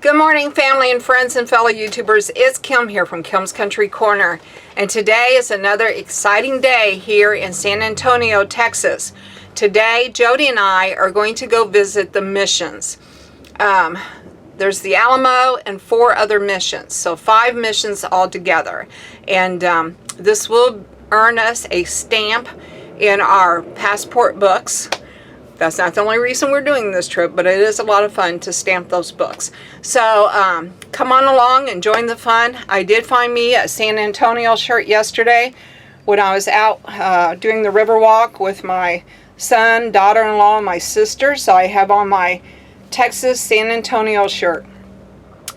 Good morning, family and friends and fellow YouTubers. It's Kim here from Kim's Country Corner. And today is another exciting day here in San Antonio, Texas. Today, Jody and I are going to go visit the missions. There's the Alamo and 4 other missions. So 5 missions altogether. And this will earn us a stamp in our passport books. That's not the only reason we're doing this trip, but it is a lot of fun to stamp those books. So come on along and join the fun. I did find me a San Antonio shirt yesterday when I was out doing the river walk with my son, daughter-in-law, and my sister. So I have on my Texas San Antonio shirt.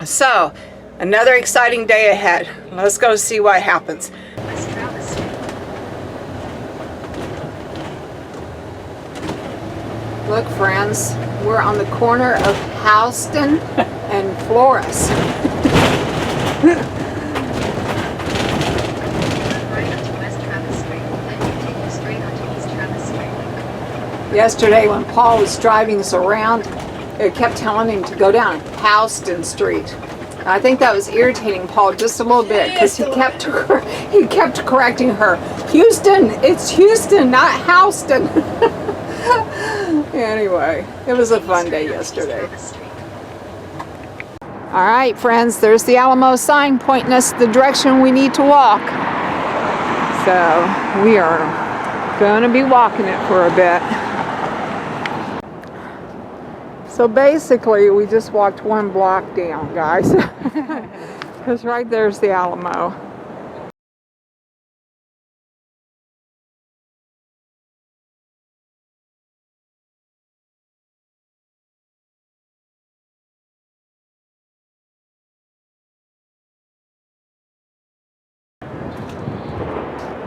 So another exciting day ahead. Let's go see what happens. Look, friends, we're on the corner of Houston and Flores. Yesterday when Paul was driving us around, it kept telling him to go down Houston Street. I think that was irritating Paul just a little bit because he kept correcting her. Houston, it's Houston, not Houston. Anyway, it was a fun day yesterday. All right, friends, there's the Alamo sign pointing us the direction we need to walk. So we are going to be walking it for a bit. So basically, we just walked 1 block down, guys, because right there's the Alamo.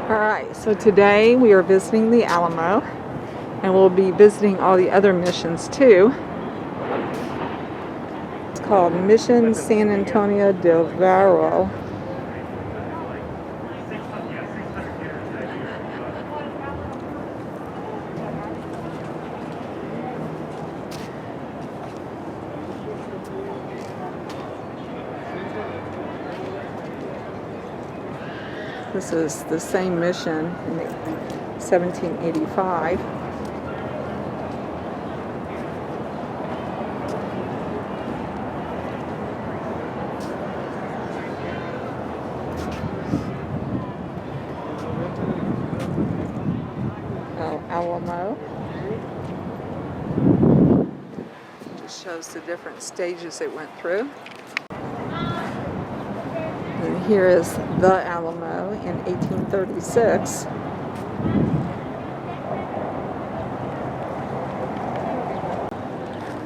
Alright, so today we are visiting the Alamo, and we'll be visiting all the other missions too. It's called Mission San Antonio del Varo. This is the same mission in 1785. Alamo. Just shows the different stages it went through. And here is the Alamo in 1836.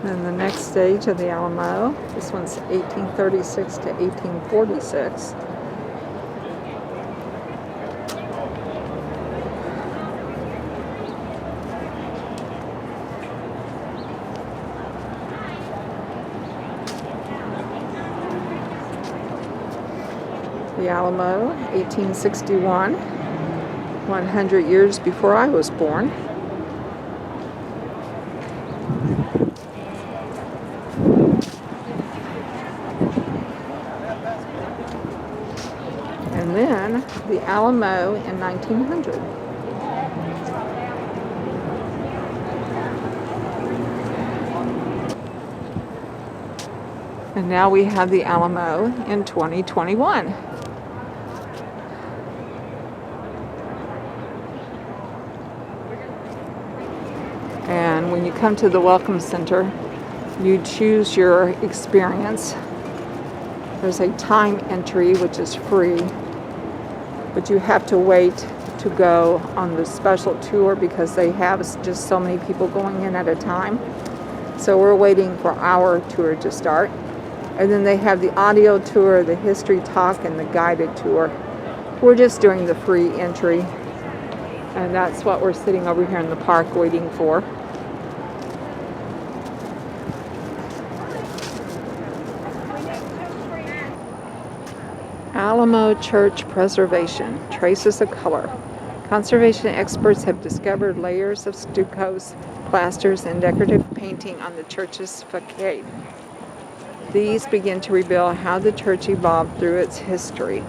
Then the next stage of the Alamo, this one's 1836 to 1846. The Alamo, 1861, 100 years before I was born. And then the Alamo in 1900. And now we have the Alamo in 2021. And when you come to the Welcome Center, you choose your experience. There's a time entry, which is free, but you have to wait to go on the special tour because they have just so many people going in at a time. So we're waiting for our tour to start. And then they have the audio tour, the history talk, and the guided tour. We're just doing the free entry. And that's what we're sitting over here in the park waiting for. Alamo Church Preservation, Traces of Color. Conservation experts have discovered layers of stuccos, plasters, and decorative painting on the church's facade. These begin to reveal how the church evolved through its history.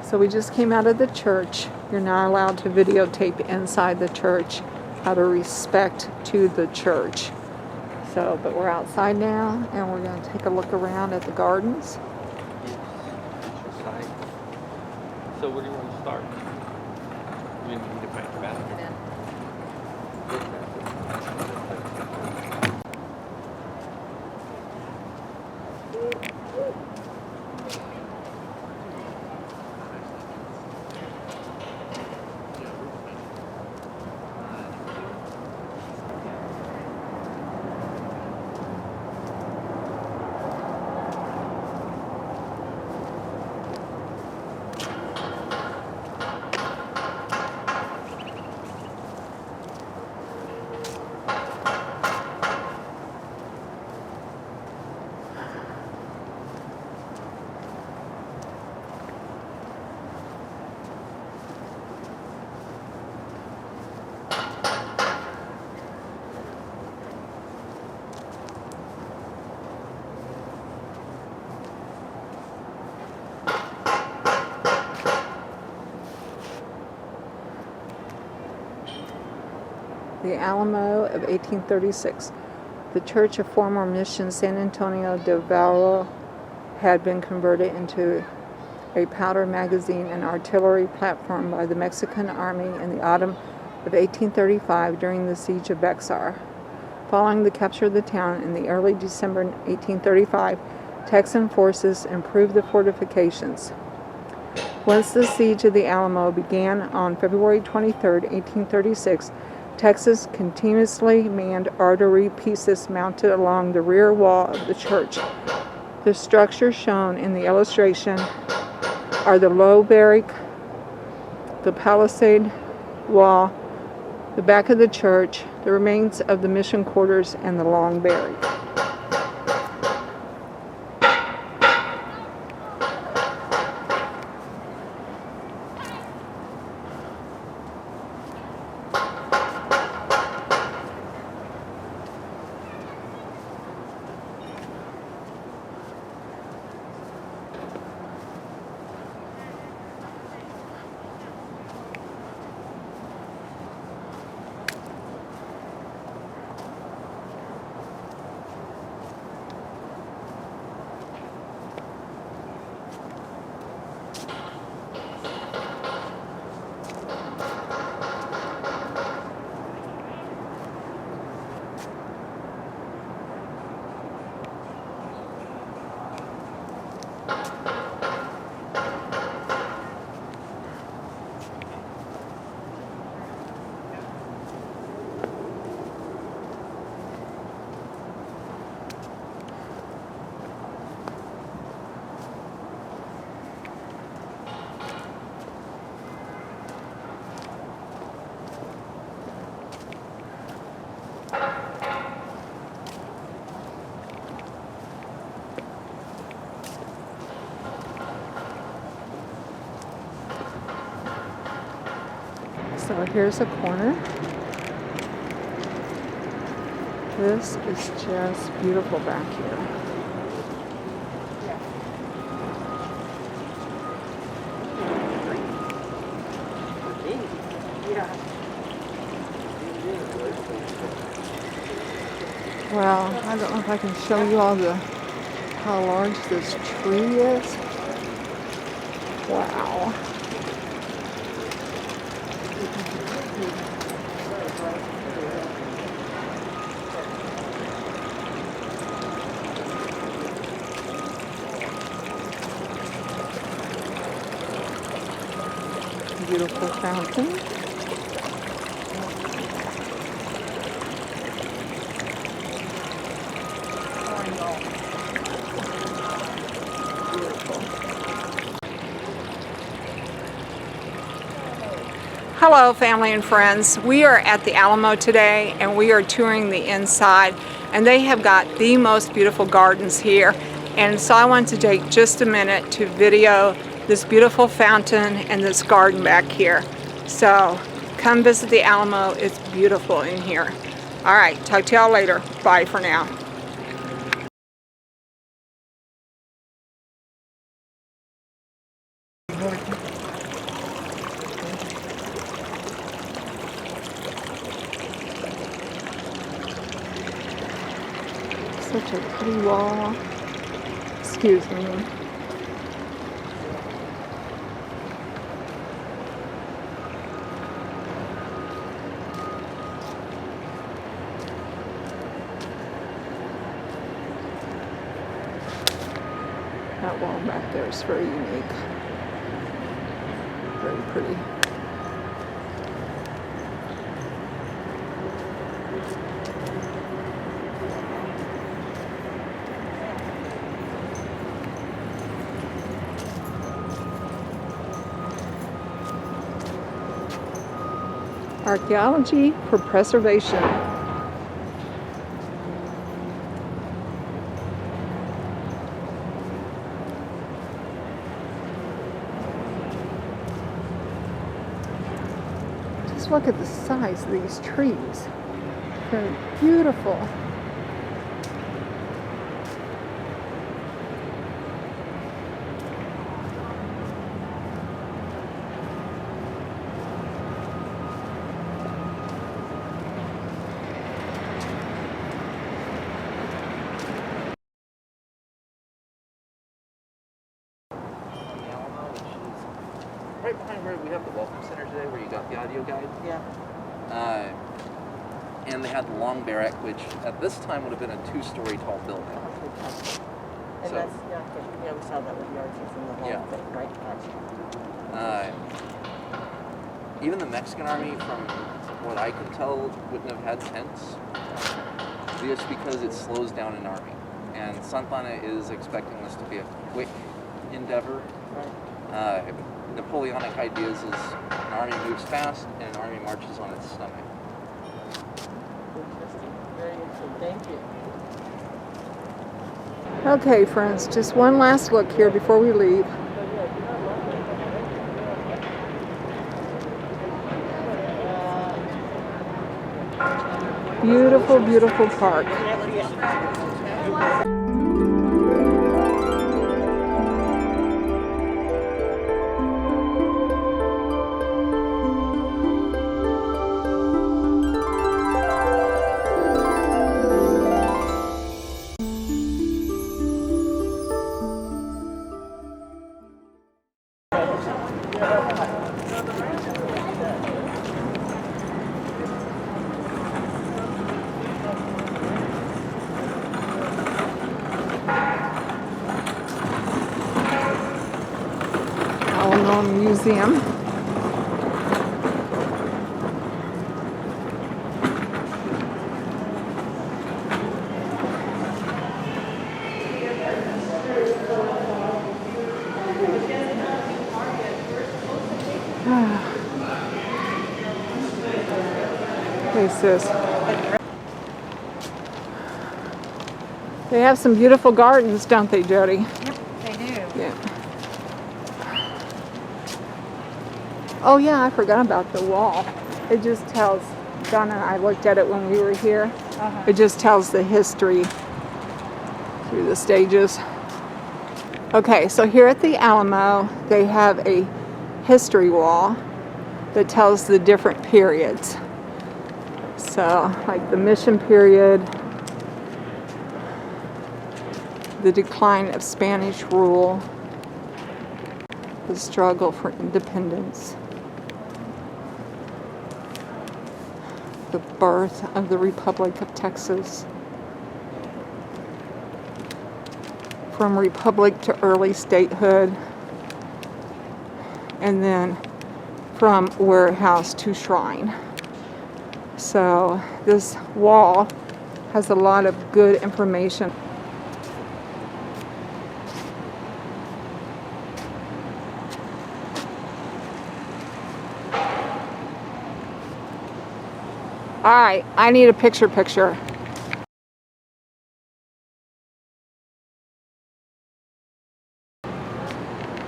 So we just came out of the church. You're not allowed to videotape inside the church out of respect to the church. But we're outside now, and we're going to take a look around at the gardens. Inside. So where do you want to start? You need to pack the bathroom. The Alamo of 1836. The church of former mission San Antonio de Valero had been converted into a powder magazine and artillery platform by the Mexican army in the autumn of 1835 during the siege of Bexar. Following the capture of the town in the early December 1835, Texan forces improved the fortifications. Once the siege of the Alamo began on February 23, 1836, Texas continuously manned artillery pieces mounted along the rear wall of the church. The structures shown in the illustration are the low barrack, the palisade wall, the back of the church, the remains of the mission quarters, and the long barrack. So here's a corner. This is just beautiful back here. Well, I don't know if I can show you all how large this tree is. Wow. Beautiful fountain. Beautiful. Hello family and friends. We are at the Alamo today and we are touring the inside, and they have got the most beautiful gardens here, and so I wanted to take just a minute to video this beautiful fountain and this garden back here. So come visit the Alamo. It's beautiful in here. Alright, talk to y'all later. Bye for now. Such a pretty wall. Excuse me. That wall back there is very unique. Very pretty. Archaeology for preservation. Just look at the size of these trees. They're beautiful. Right behind where we have the Welcome Center today, where you got the audio guide. Yeah. And they had the Long Barrack, which at this time would have been a 2-story tall building. And So- that's, yeah, we saw that with the arches and the whole Yeah. thing, right? Gotcha. Even the Mexican army, from what I could tell, wouldn't have had tents, just because it slows down an army. And Santa Anna is expecting this to be a quick endeavor. Right. Napoleonic ideas is an army moves fast and an army marches on its stomach. Interesting. Very interesting. Thank you. Okay friends, just one last look here before we leave. Beautiful, beautiful park. Alamo Museum. Hey sis. They have some beautiful gardens, don't they, Jody? Yep, they do. Yeah. Oh yeah, I forgot about the wall. It just tells, Donna and I looked at it when we were here. Uh-huh. It just tells the history through the stages. Okay, so here at the Alamo, they have a history wall that tells the different periods. So, like the mission period, the decline of Spanish rule, the struggle for independence, the birth of the Republic of Texas, from republic to early statehood, and then from warehouse to shrine. So this wall has a lot of good information. All right, I need a picture.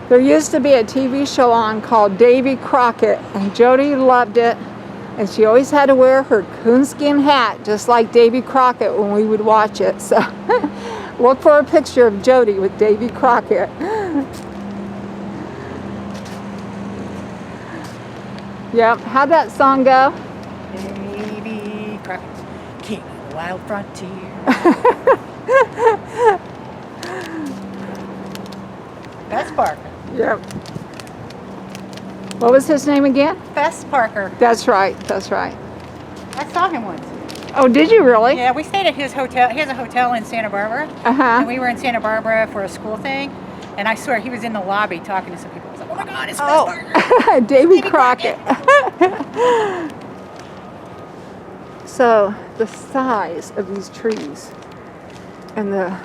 There used to be a TV show on called Davy Crockett, and Jody loved it, and she always had to wear her coonskin hat just like Davy Crockett when we would watch it. So look for a picture of Jody with Davy Crockett. Yep, how'd that song go? Davy Crockett, king of the wild frontier. Fess Parker. Yep. What was his name again? Fess Parker. That's right. I saw him once. Oh, did you really? Yeah, we stayed at his hotel. He has a hotel in Santa Barbara. Uh-huh. And we were in Santa Barbara for a school thing. And I swear he was in the lobby talking to some people. I was like, oh my God, it's Fess Parker. Davy Crockett. So the size of these trees and the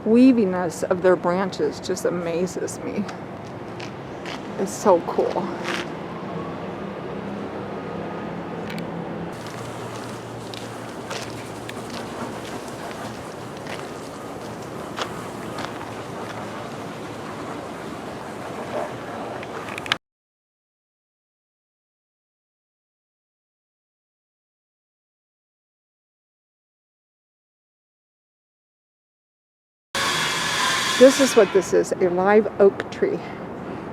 weaviness of their branches just amazes me. It's so cool. This is what this is, a live oak tree.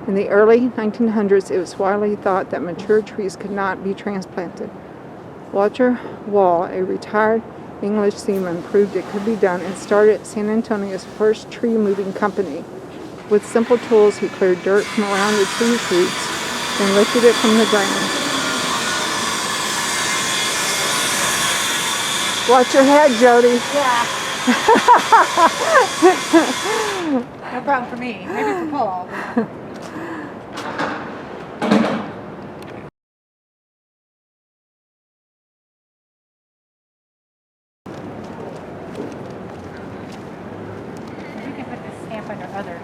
In the early 1900s, it was widely thought that mature trees could not be transplanted. Walter Wall, a retired English seaman, proved it could be done and started San Antonio's first tree moving company. With simple tools, he cleared dirt from around the tree's roots and lifted it from the ground. Watch your head, Jody. Yeah. No problem for me. Maybe for Paul. You can put this stamp under other.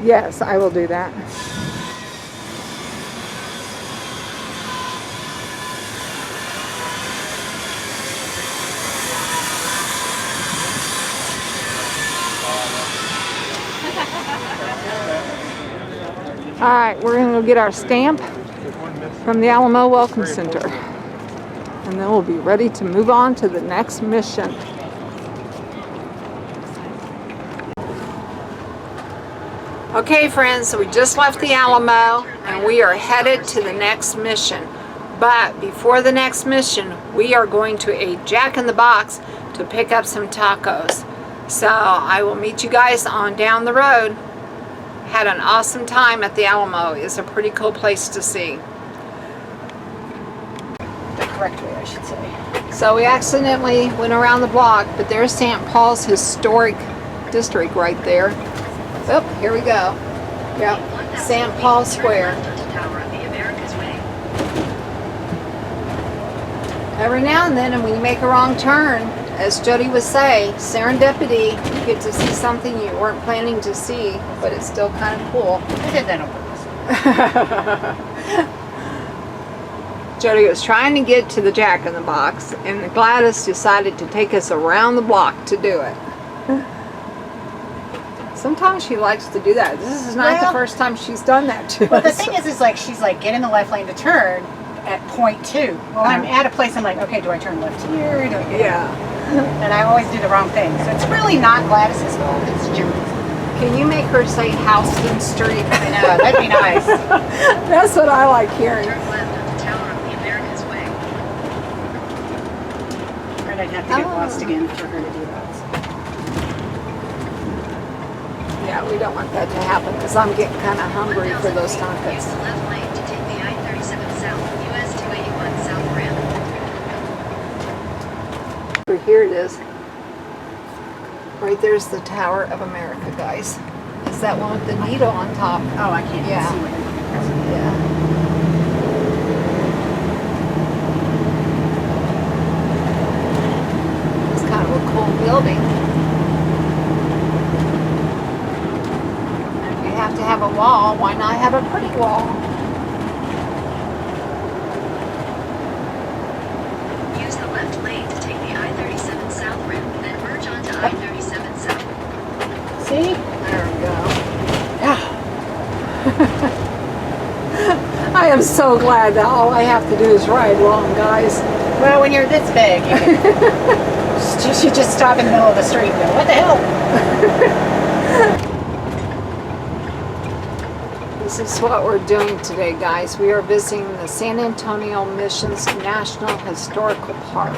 Yes, I will do that. All right, we're going to go get our stamp from the Alamo Welcome Center. And then we'll be ready to move on to the next mission. Okay, friends, so we just left the Alamo and we are headed to the next mission. But before the next mission, we are going to a Jack in the Box to pick up some tacos. So I will meet you guys on down the road. Had an awesome time at the Alamo. It's a pretty cool place to see. The correct way, I should say. So we accidentally went around the block, but there's St. Paul's Historic District right there. Oh, here we go. Yep, St. Paul Square. Every now and then, and when you make a wrong turn, as Jody would say, serendipity, you get to see something you weren't planning to see, but it's still kind of cool. I did that on purpose. Jody was trying to get to the Jack in the Box, and Gladys decided to take us around the block to do it. Sometimes she likes to do that. This is not the first time she's done that to us. But the thing is like, she's like, get in the left lane to turn at point 2. Well, I'm at a place, I'm like, okay, do I turn left here? Do I, Yeah. And I always do the wrong thing. So it's really not Gladys's fault, it's Jimmy's. Can you make her say Houston Street? I know, that'd be nice. That's what I like hearing. Turn left at the Tower of the Americas Way. And I'd have to get lost again for her to do that. Yeah, we don't want that to happen because I'm getting kind of hungry for those Use tacos. the left lane to take the I-37 South, US 281 South Ramp. Here it is. Right there's the Tower of America, guys. Is that one with the needle on top? Oh, I can't Yeah. even see what it is. Yeah. It's kind of a cool building. And if you have to have a wall, why not have a pretty wall? See? There we go. Yeah. I am so glad that all I have to do is ride along, guys. Well, when you're this big, you should just stop in the middle of the street and go, what the hell? This is what we're doing today, guys. We are visiting the San Antonio Missions National Historical Park.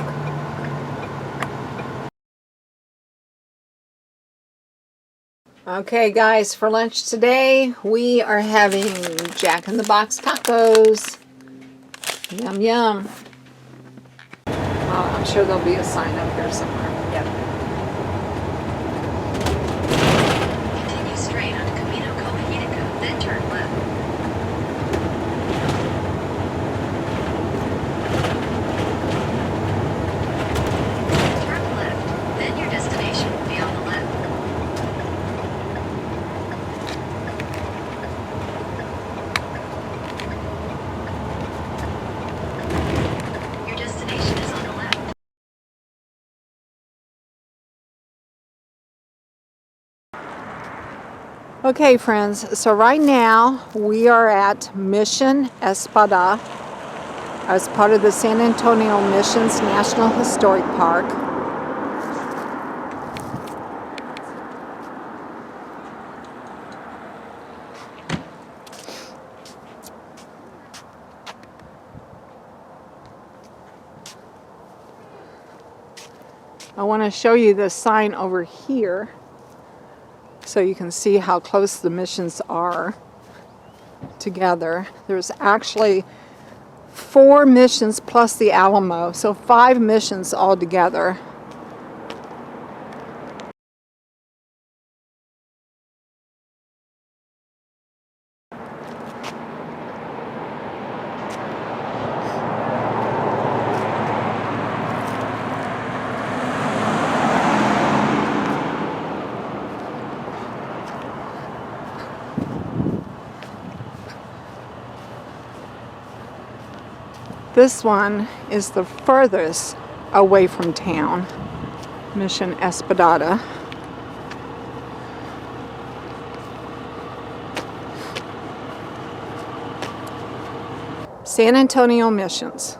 Okay, guys, for lunch today, we are having Jack in the Box tacos. Yum, yum. I'm sure there'll be a sign up here somewhere. Yep. Continue straight on Camino Coahuilco, then turn left. Turn left, then your destination will be on the left. Your destination is on the left. Okay, friends, so right now we are at Mission Espada as part of the San Antonio Missions National Historic Park. I want to show you the sign over here so you can see how close the missions are together. There's actually 4 missions plus the Alamo, so 5 missions altogether. This one is the furthest away from town, Mission Espadada. San Antonio Missions.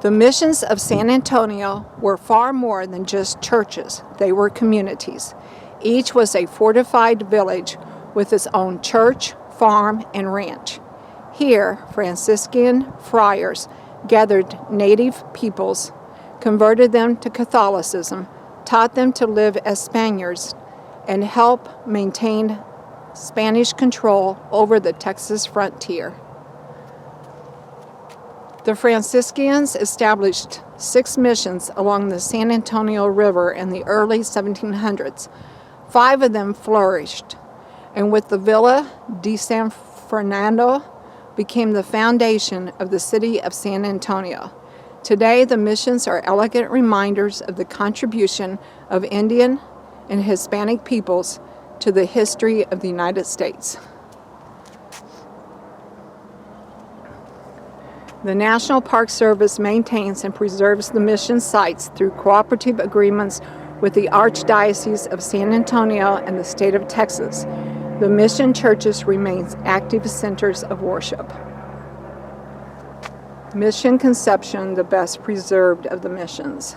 The missions of San Antonio were far more than just churches. They were communities. Each was a fortified village with its own church, farm, and ranch. Here, Franciscan friars gathered native peoples, converted them to Catholicism, taught them to live as Spaniards, and helped maintain Spanish control over the Texas frontier. The Franciscans established 6 missions along the San Antonio River in the early 1700s. 5 of them flourished, and with the Villa de San Fernando became the foundation of the city of San Antonio. Today, the missions are elegant reminders of the contribution of Indian and Hispanic peoples to the history of the United States. The National Park Service maintains and preserves the mission sites through cooperative agreements with the Archdiocese of San Antonio and the state of Texas. The mission churches remain active centers of worship. Mission Conception, the best preserved of the missions.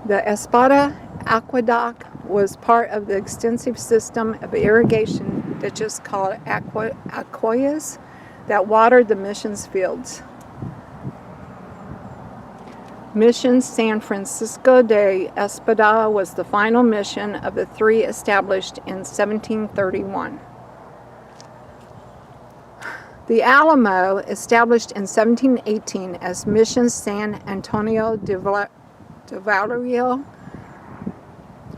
The Espada Aqueduct was part of the extensive system of irrigation ditches called aqueducts that watered the mission's fields. Mission San Francisco de Espada was the final mission of the 3 established in 1731. The Alamo, established in 1718 as Mission San Antonio de Valerio,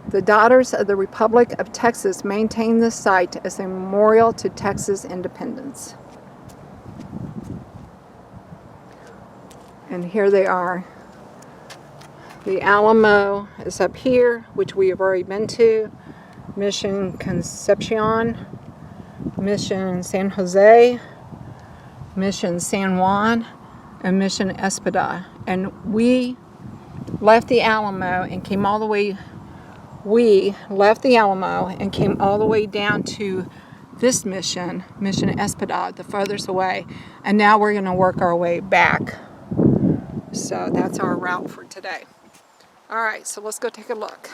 the Daughters of the Republic of Texas maintain the site as a memorial to Texas independence. And here they are. The Alamo is up here, which we have already been to. Mission Concepcion, Mission San Jose, Mission San Juan, and Mission Espada. And we left the Alamo and came all the way, we left the Alamo and came all the way down to this mission, Mission Espada, the furthest away, and now we're going to work our way back. So that's our route for today. All right, so let's go take a look.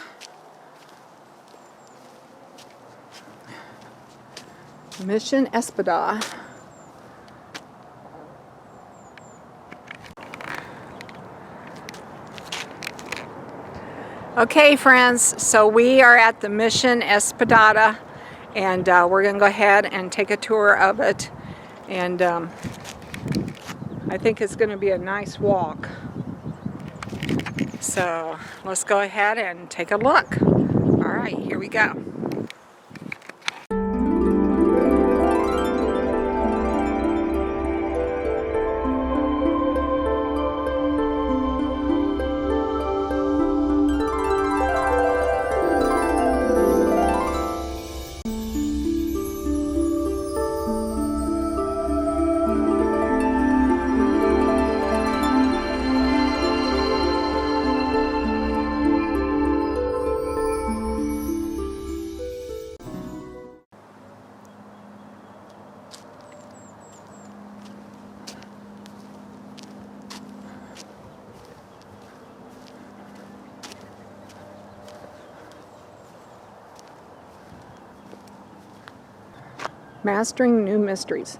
Mission Espada. Okay, friends, so we are at the Mission Espadada, and we're going to go ahead and take a tour of it. And I think it's going to be a nice walk. So let's go ahead and take a look. All right, here we go. Mastering New Mysteries.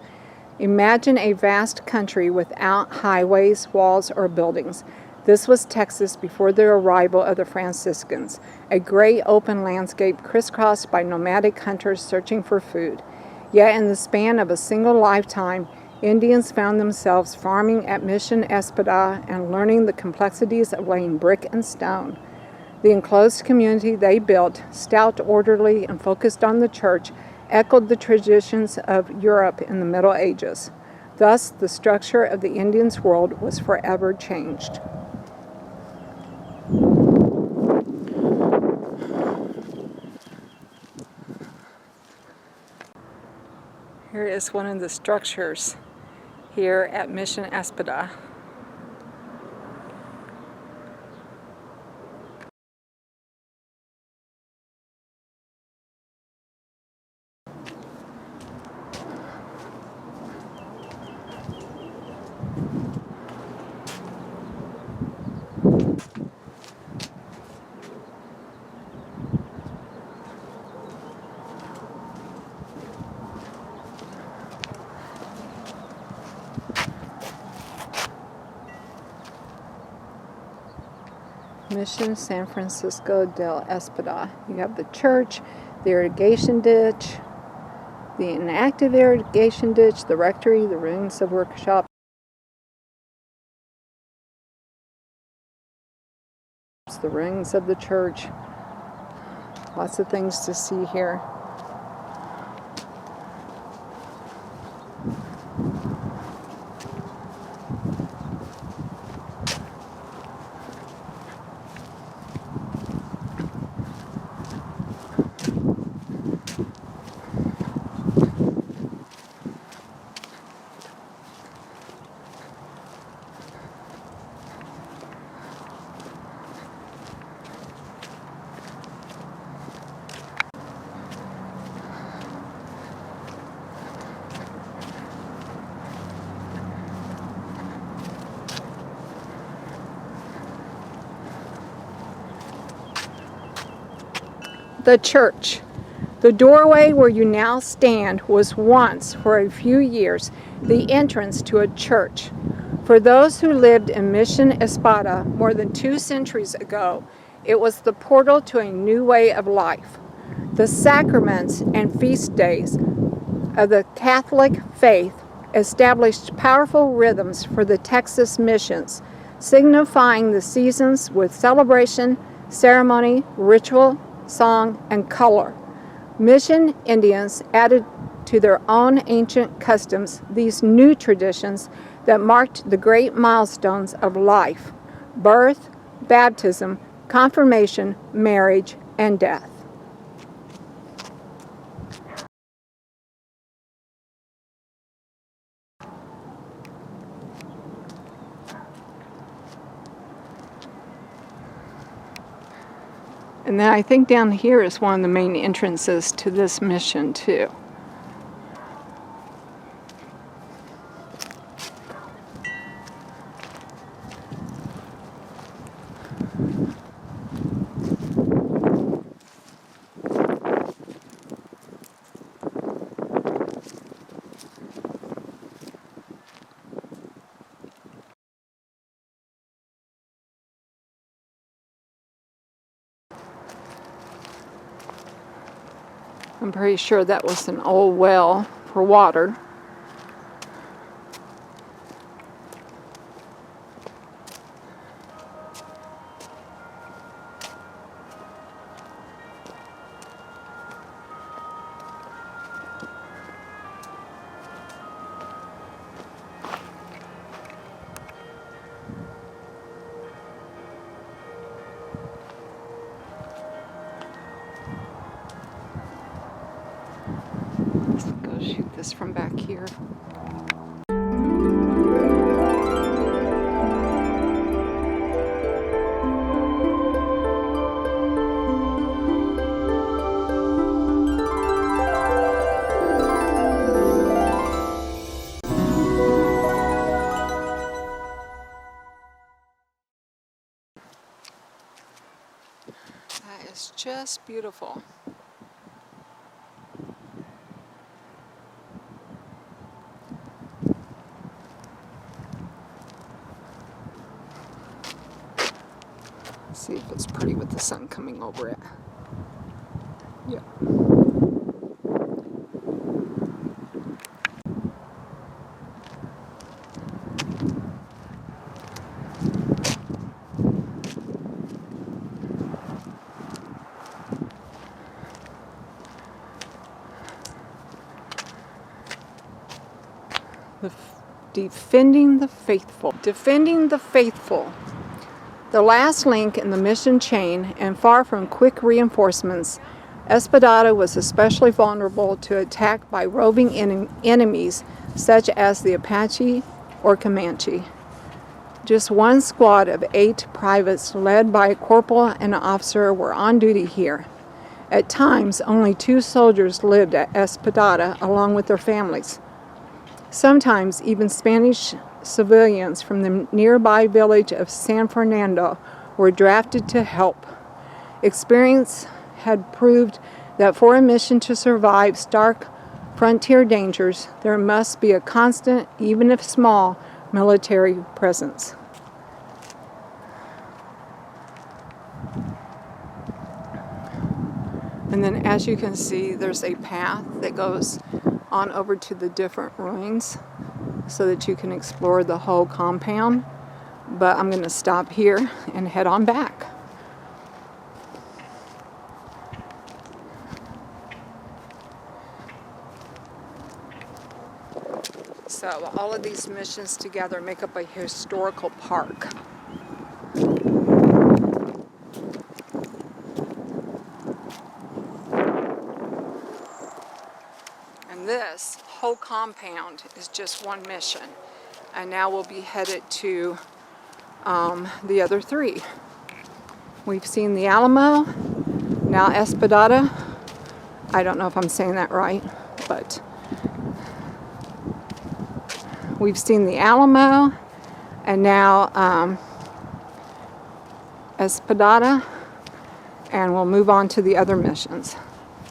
Imagine a vast country without highways, walls, or buildings. This was Texas before the arrival of the Franciscans, a great open landscape crisscrossed by nomadic hunters searching for food. Yet in the span of a single lifetime, Indians found themselves farming at Mission Espada and learning the complexities of laying brick and stone. The enclosed community they built, stout, orderly, and focused on the church, echoed the traditions of Europe in the Middle Ages. Thus, the structure of the Indians' world was forever changed. Here is one of the structures here at Mission Espada. Mission San Francisco del Espada. You have the church, the irrigation ditch, the inactive irrigation ditch, the rectory, the ruins of workshops, the ruins of the church. Lots of things to see here. The church. The doorway where you now stand was once, for a few years, the entrance to a church. For those who lived in Mission Espada more than 2 centuries ago, it was the portal to a new way of life. The sacraments and feast days of the Catholic faith established powerful rhythms for the Texas missions, signifying the seasons with celebration, ceremony, ritual, song, and color. Mission Indians added to their own ancient customs these new traditions that marked the great milestones of life: birth, baptism, confirmation, marriage, and death. And then I think down here is one of the main entrances to this mission too. I'm pretty sure that was an old well for water. Let's go shoot this from back here. That is just beautiful. See if it's pretty with the sun coming over it. Yeah. Defending the faithful. Defending the faithful. The last link in the mission chain, and far from quick reinforcements, Espadata was especially vulnerable to attack by roving enemies such as the Apache or Comanche. Just one squad of 8 privates led by a corporal and an officer were on duty here. At times, only 2 soldiers lived at Espadata along with their families. Sometimes even Spanish civilians from the nearby village of San Fernando were drafted to help. Experience had proved that for a mission to survive stark frontier dangers, there must be a constant, even if small, military presence. And then as you can see, there's a path that goes on over to the different ruins so that you can explore the whole compound. But I'm going to stop here and head on back. So all of these missions together make up a historical park. And this whole compound is just one mission. And now we'll be headed to the other 3. We've seen the Alamo, now Espadata. I don't know if I'm saying that right, but we've seen the Alamo, and now Espadata, and we'll move on to the other missions.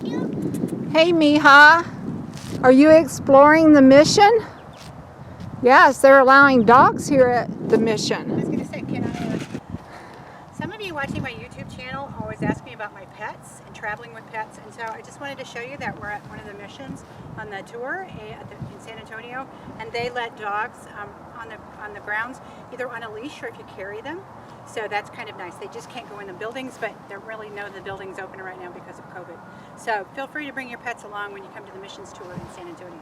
Hey, Mija, are you exploring the mission? Yes, they're allowing dogs here at the mission. I was going to say, can I... Some of you watching my YouTube channel always ask me about my pets and traveling with pets, and so I just wanted to show you that we're at one of the missions on the tour in San Antonio, and they let dogs on the grounds, either on a leash or if you carry them. So that's kind of nice. They just can't go in the buildings, but they really know the building's open right now because of COVID. So feel free to bring your pets along when you come to the missions tour in San Antonio.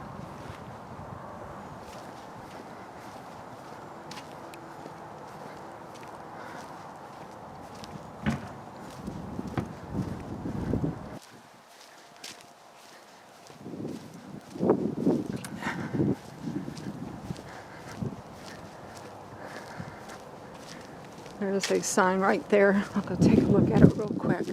There's a sign right there. I'll go take a look at it real quick.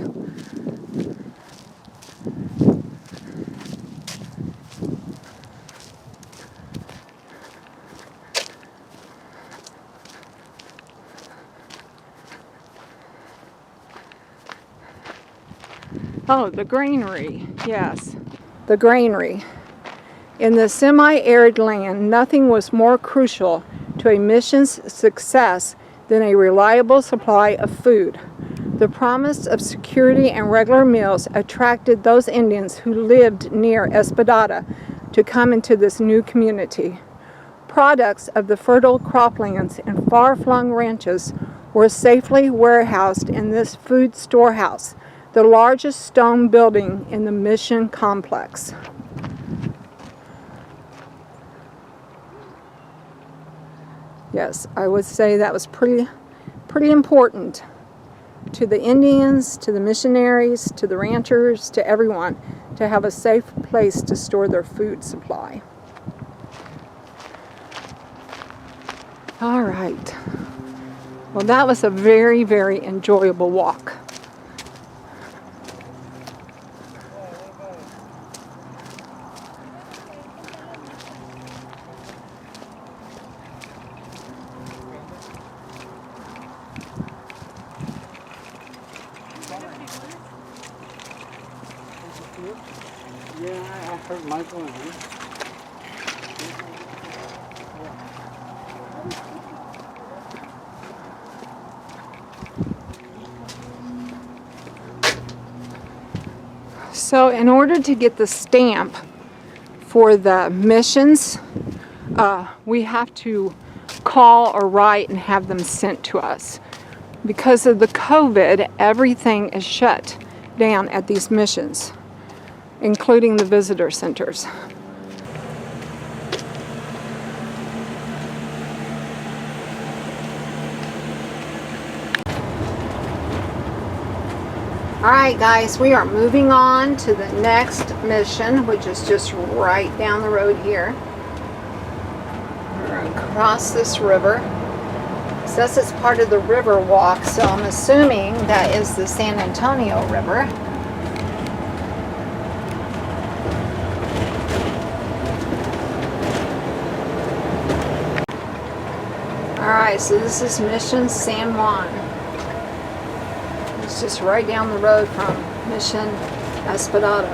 Oh, the granary, yes. The granary. In the semi-arid land, nothing was more crucial to a mission's success than a reliable supply of food. The promise of security and regular meals attracted those Indians who lived near Espadata to come into this new community. Products of the fertile croplands and far-flung ranches were safely warehoused in this food storehouse, the largest stone building in the mission complex. Yes, I would say that was pretty important to the Indians, to the missionaries, to the ranchers, to everyone, to have a safe place to store their food supply. All right. Well, that was a very, very enjoyable walk. Yeah, I heard Michael and him. So in order to get the stamp for the missions, we have to call or write and have them sent to us. Because of the COVID, everything is shut down at these missions, including the visitor centers. Alright guys, we are moving on to the next mission, which is just right down the road here. We're going to cross this river. It says it's part of the river walk, so I'm assuming that is the San Antonio River. Alright, so this is Mission San Juan. It's just right down the road from Mission Espadata.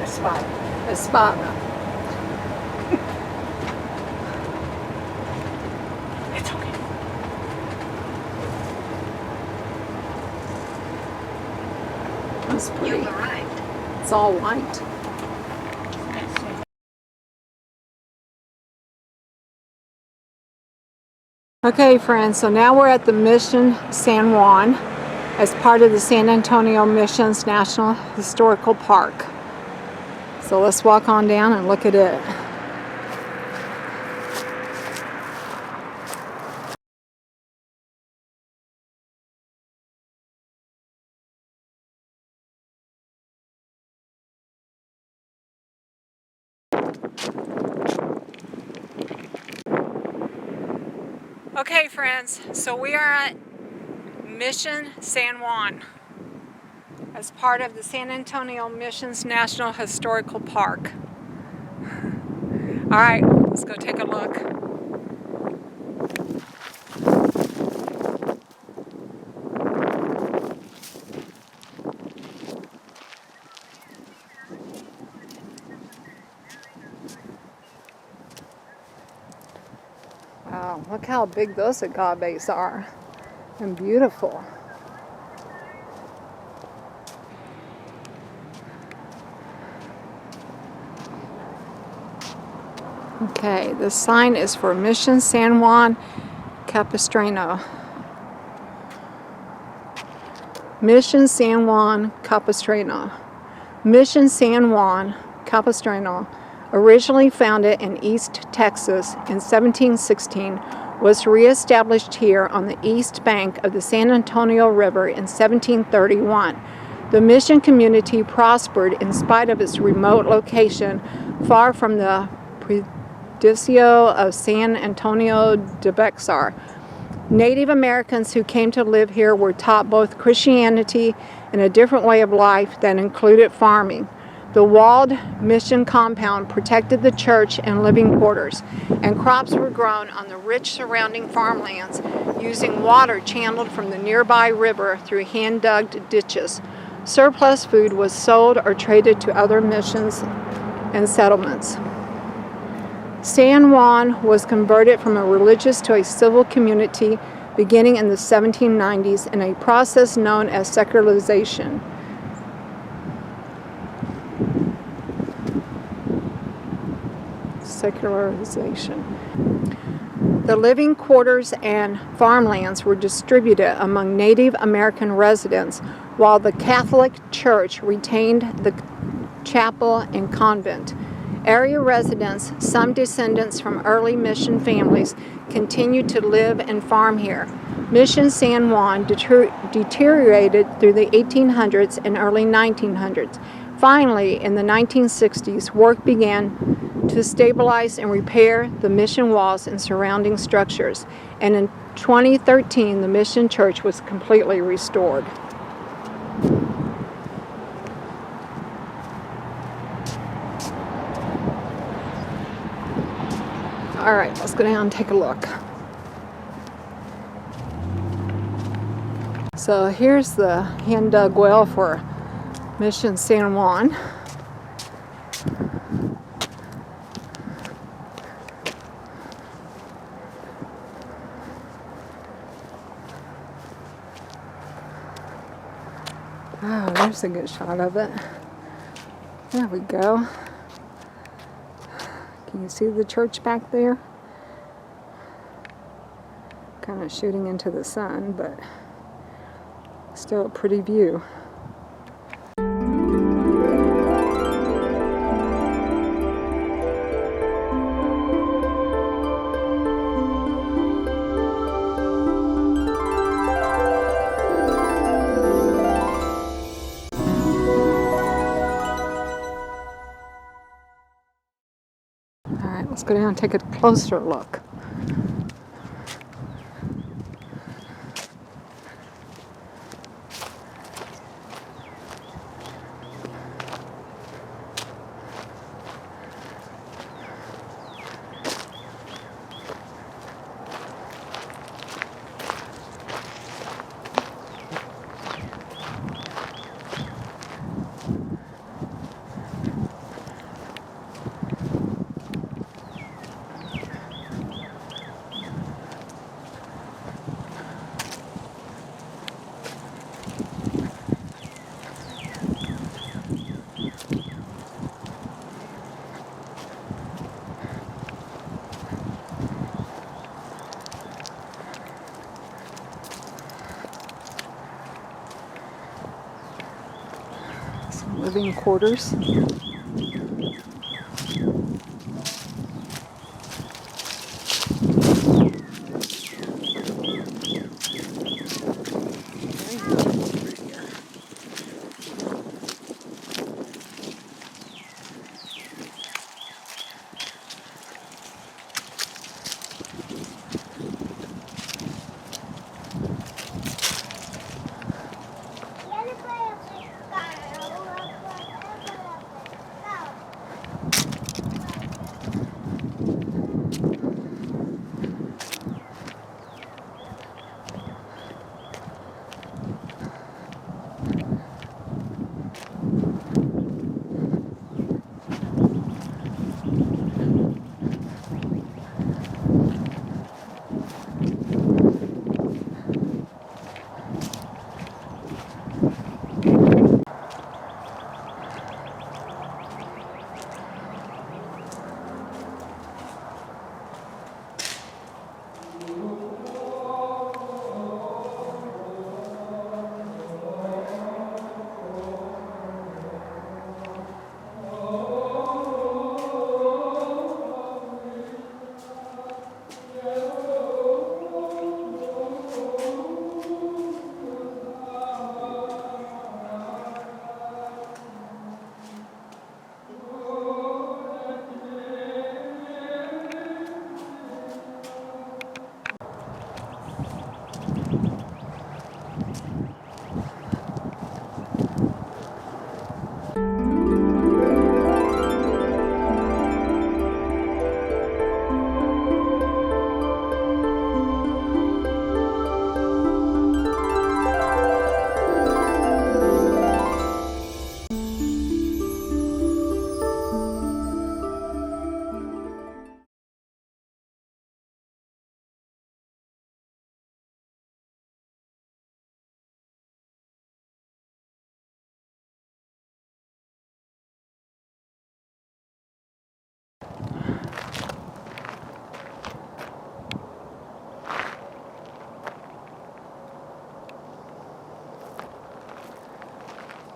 Espada. It's okay. That's pretty. You've arrived. It's all white. Okay friends, so now we're at the Mission San Juan as part of the San Antonio Missions National Historical Park. So let's walk on down and look at it. Okay friends, so we are at Mission San Juan as part of the San Antonio Missions National Historical Park. Alright, let's go take a look. Wow, look how big those agaves are and beautiful. Okay, the sign is for Mission San Juan Capistrano. Mission San Juan Capistrano. Mission San Juan Capistrano, originally founded in East Texas in 1716, was reestablished here on the east bank of the San Antonio River in 1731. The mission community prospered in spite of its remote location, far from the Presidio of San Antonio de Bexar. Native Americans who came to live here were taught both Christianity and a different way of life that included farming. The walled mission compound protected the church and living quarters, and crops were grown on the rich surrounding farmlands using water channeled from the nearby river through hand-dug ditches. Surplus food was sold or traded to other missions and settlements. San Juan was converted from a religious to a civil community beginning in the 1790s in a process known as secularization. The living quarters and farmlands were distributed among Native American residents, while the Catholic Church retained the chapel and convent. Area residents, some descendants from early mission families, continued to live and farm here. Mission San Juan deteriorated through the 1800s and early 1900s. Finally, in the 1960s, work began to stabilize and repair the mission walls and surrounding structures. And in 2013, the mission church was completely restored. All right, let's go down and take a look. So here's the hand-dug well for Mission San Juan. Oh, there's a good shot of it. There we go. Can you see the church back there? Kind of shooting into the sun, but still a pretty view. Alright, let's go down and take a closer look. Some living quarters.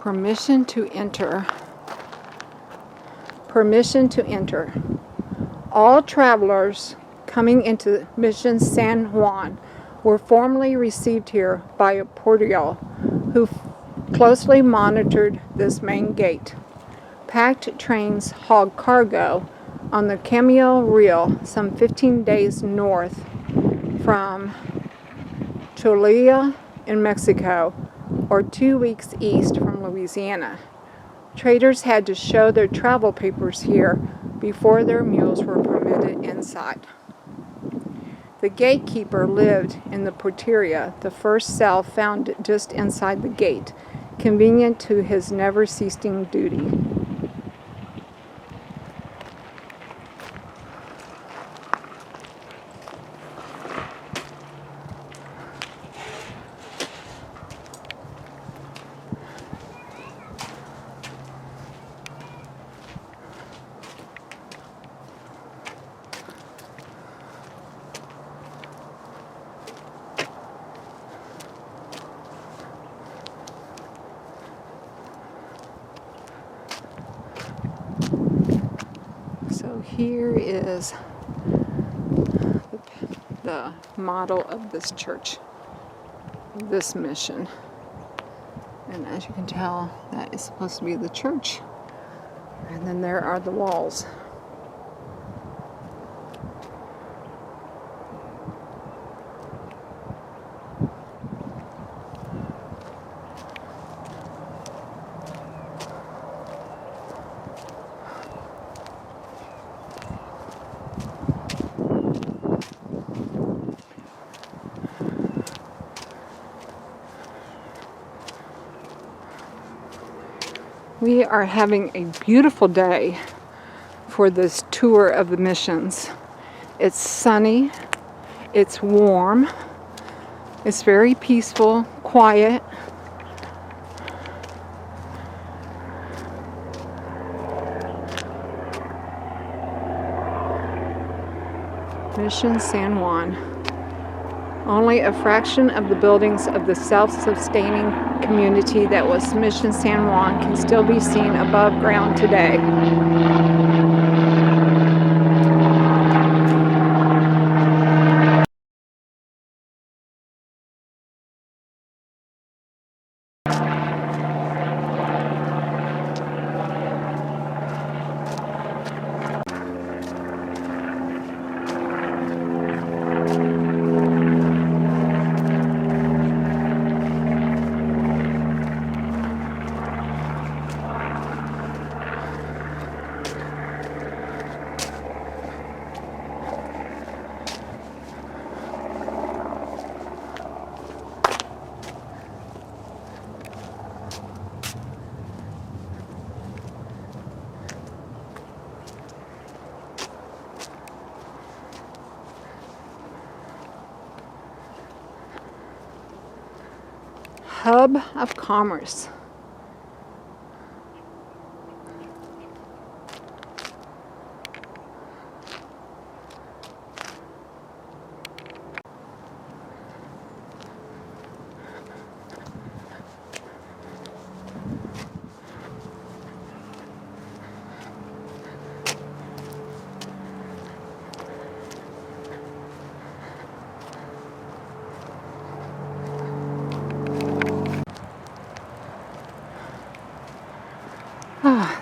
Permission to enter. Permission to enter. All travelers coming into Mission San Juan were formally received here by a portillo who closely monitored this main gate. Packed trains hauled cargo on the Camino Real some 15 days north from Cholula in Mexico, or 2 weeks east from Louisiana. Traders had to show their travel papers here before their mules were permitted inside. The gatekeeper lived in the porteria, the first cell found just inside the gate, convenient to his never-ceasing duty. So here is the model of this church, this mission. And as you can tell, that is supposed to be the church. And then there are the walls. We are having a beautiful day for this tour of the missions. It's sunny, it's warm, it's very peaceful, quiet. Mission San Juan. Only a fraction of the buildings of the self-sustaining community that was Mission San Juan can still be seen above ground today. Hub of commerce.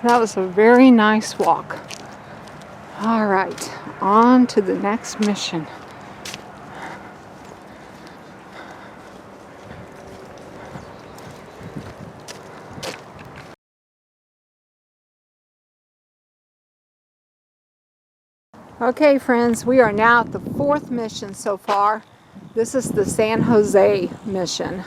That was a very nice walk. All right, on to the next mission. Okay, friends, we are now at the 4th mission so far. This is the San Jose mission.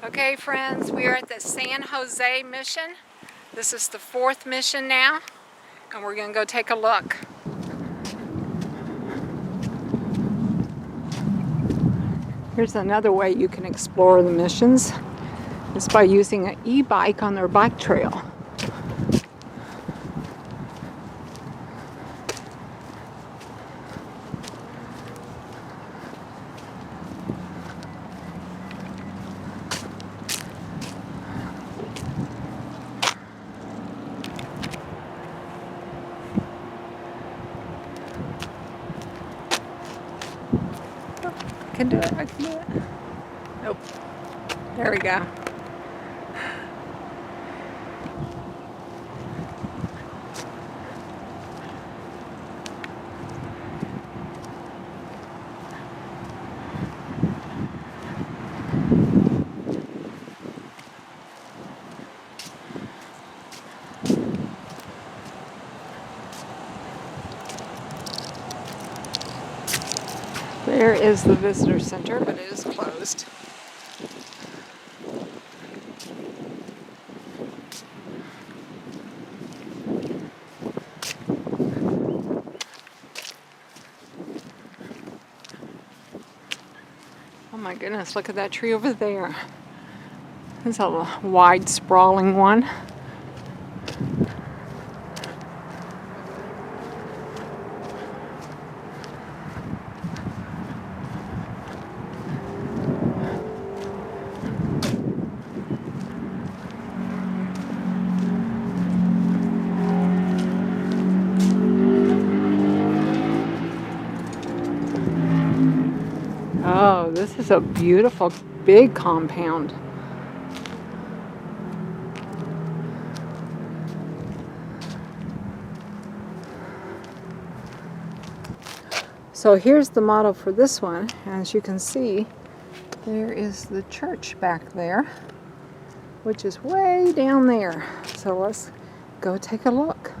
Okay, friends, we are at the San Jose mission. This is the 4th mission now, and we're going to go take a look. Here's another way you can explore the missions. It's by using an e-bike on their bike trail. I can do it, I can do it. Nope. There we go. There is the visitor center, but it is closed. Oh my goodness, look at that tree over there. It's a wide, sprawling one. Oh, this is a beautiful big compound. So here's the model for this one. As you can see, there is the church back there, which is way down there. So let's go take a look.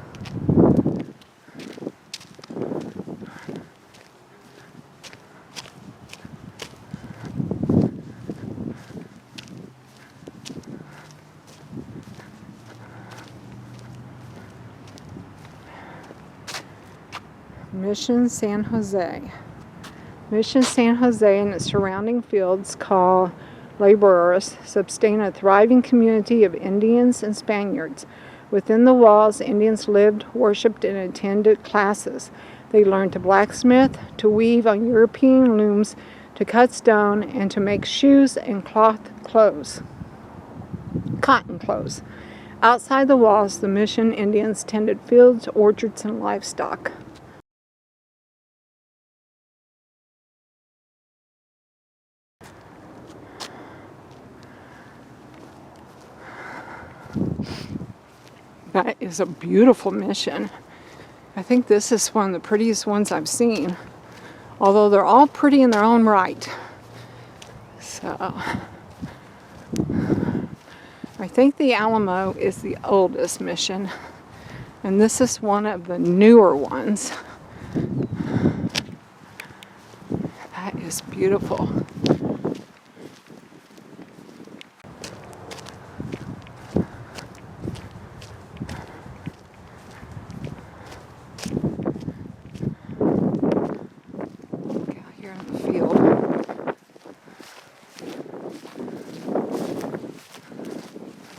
Mission San Jose. Mission San Jose and its surrounding fields called laborers sustain a thriving community of Indians and Spaniards. Within the walls, Indians lived, worshipped, and attended classes. They learned to blacksmith, to weave on European looms, to cut stone, and to make shoes and cotton clothes. Outside the walls, the mission Indians tended fields, orchards, and livestock. That is a beautiful mission. I think this is one of the prettiest ones I've seen, although they're all pretty in their own right. So, I think the Alamo is the oldest mission, and this is one of the newer ones. That is beautiful. Here in the field.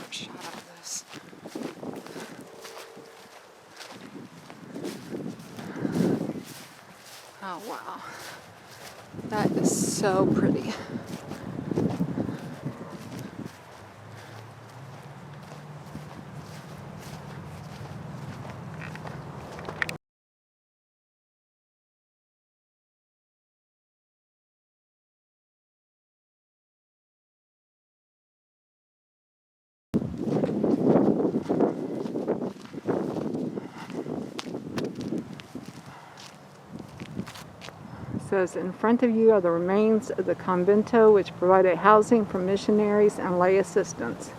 Shot of this. Oh wow. That is so pretty. says, in front of you are the remains of the convento which provided housing for missionaries and lay assistants.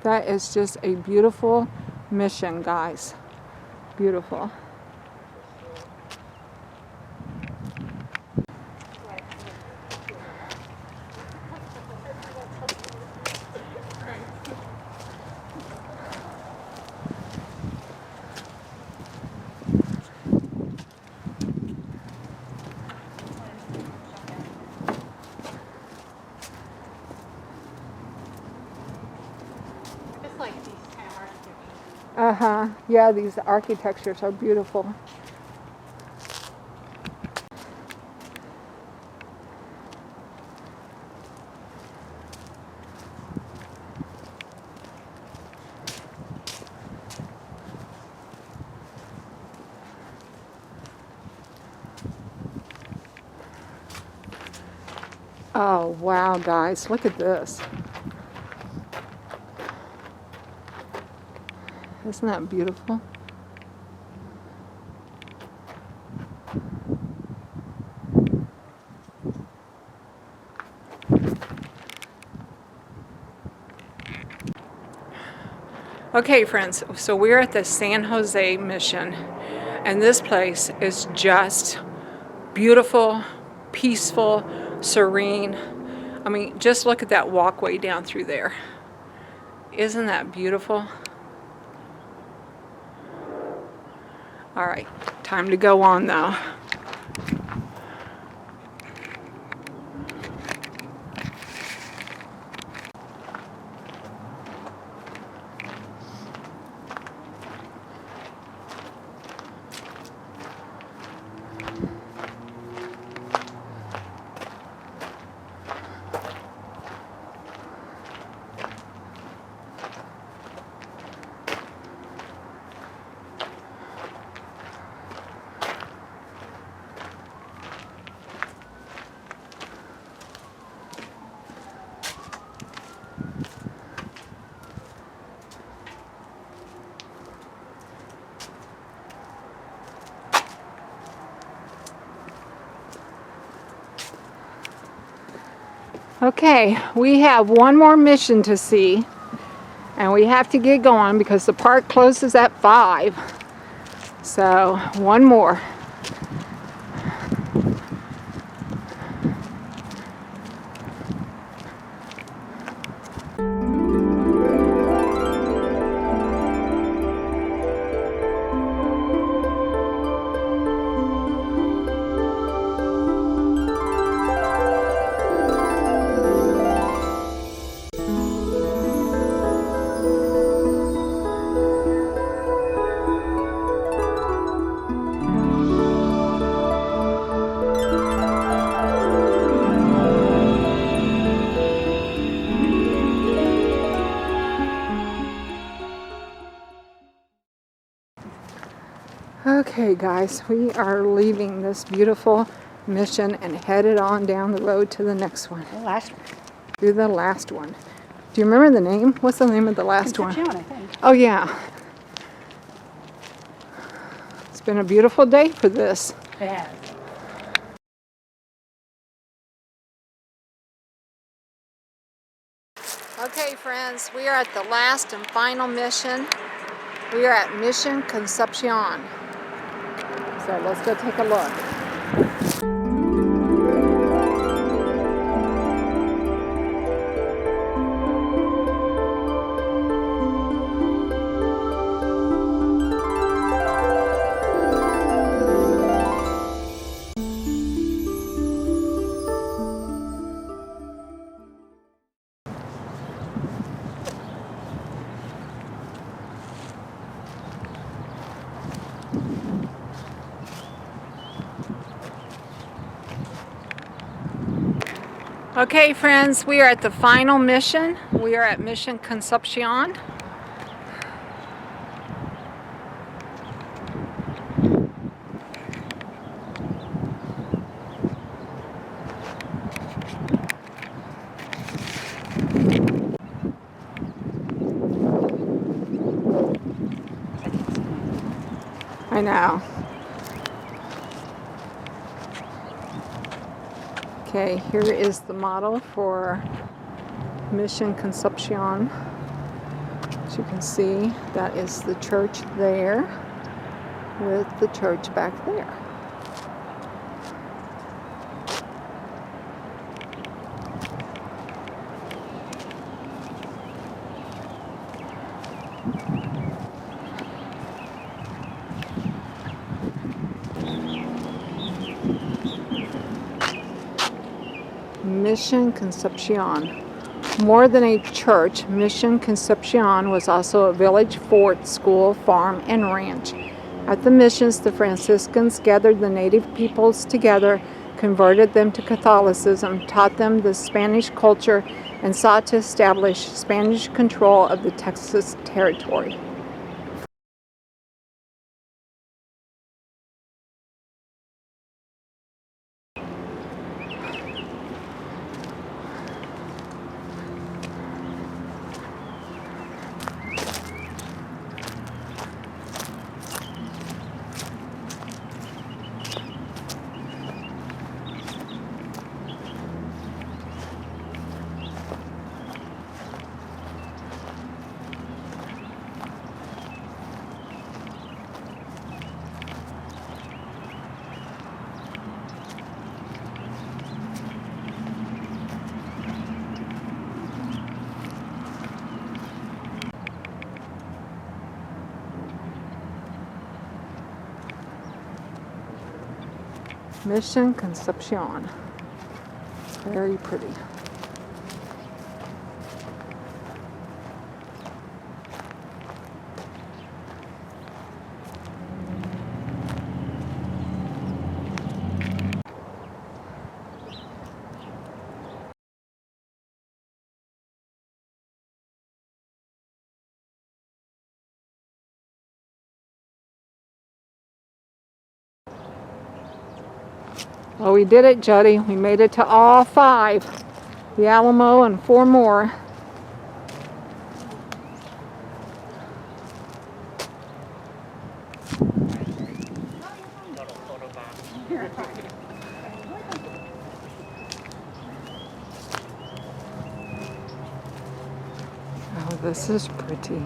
That is just a beautiful mission, guys. Beautiful. Just like these kind of architecture. Uh-huh. Yeah, these architectures are beautiful. Oh, wow, guys, look at this. Isn't that beautiful? Okay, friends, so we're at the San Jose Mission, and this place is just beautiful, peaceful, serene. I mean, just look at that walkway down through there. Isn't that beautiful? All right, time to go on though. Okay, we have one more mission to see, and we have to get going because the park closes at 5. So, one more. Okay guys, we are leaving this beautiful mission and headed on down the road to the next one. The last one. To the last one. Do you remember the name? What's the name of the last one? Concepcion, I think. Oh yeah. It's been a beautiful day for this. It has. Okay friends, we are at the last and final mission. We are at Mission Concepcion. So let's go take a look. Okay friends, we are at the final mission. We are at Mission Concepcion. I know. Okay, here is the model for Mission Concepcion. As you can see, that is the church there with the church back there. Mission Concepcion. More than a church, Mission Concepcion was also a village, fort, school, farm, and ranch. At the missions, the Franciscans gathered the native peoples together, converted them to Catholicism, taught them the Spanish culture, and sought to establish Spanish control of the Texas territory. Mission Concepcion. Very pretty. Well, we did it, Jody. We made it to all 5. The Alamo and 4 more. Oh, this is pretty.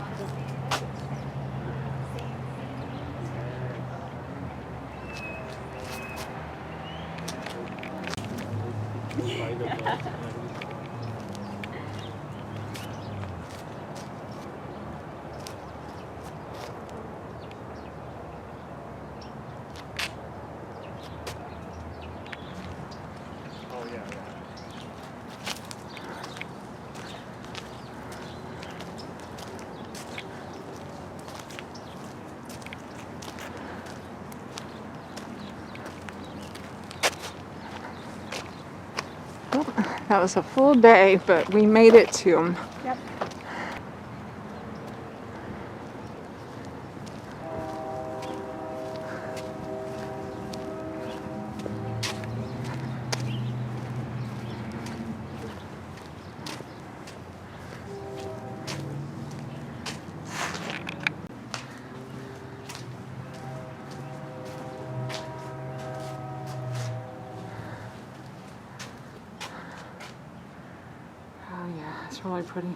That was a full day, but we made it to them. Yep. Oh yeah, it's really pretty.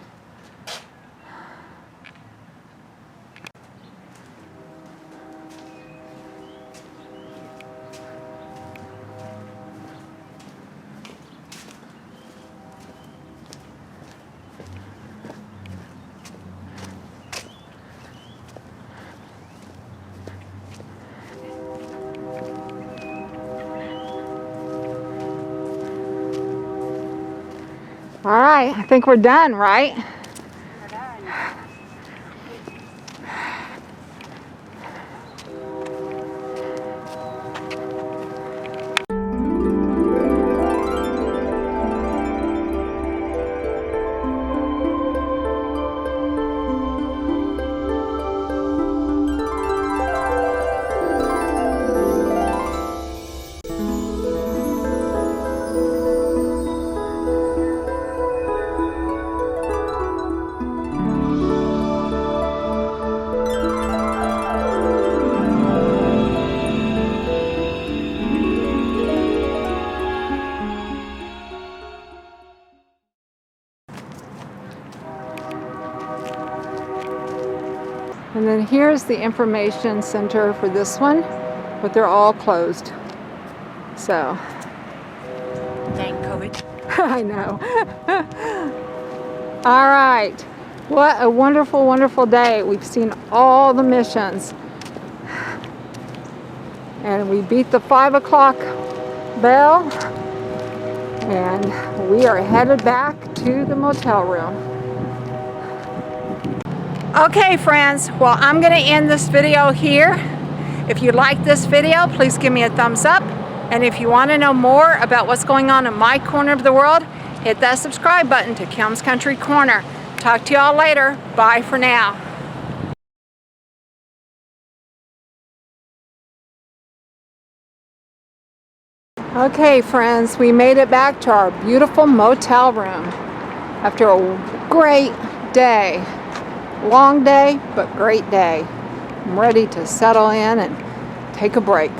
All right, I think we're done, right? We're done. And then here's the information center for this one, but they're all closed. So, Dang COVID. I know. All right. What a wonderful, wonderful day. We've seen all the missions. And we beat the 5 o'clock bell. And we are headed back to the motel room. Okay, friends. Well, I'm going to end this video here. If you like this video, please give me a thumbs up. And if you want to know more about what's going on in my corner of the world, hit that subscribe button to Kim's Country Corner. Talk to y'all later. Bye for now. Okay, friends, we made it back to our beautiful motel room after a great day. Long day, but great day. I'm ready to settle in and take a break.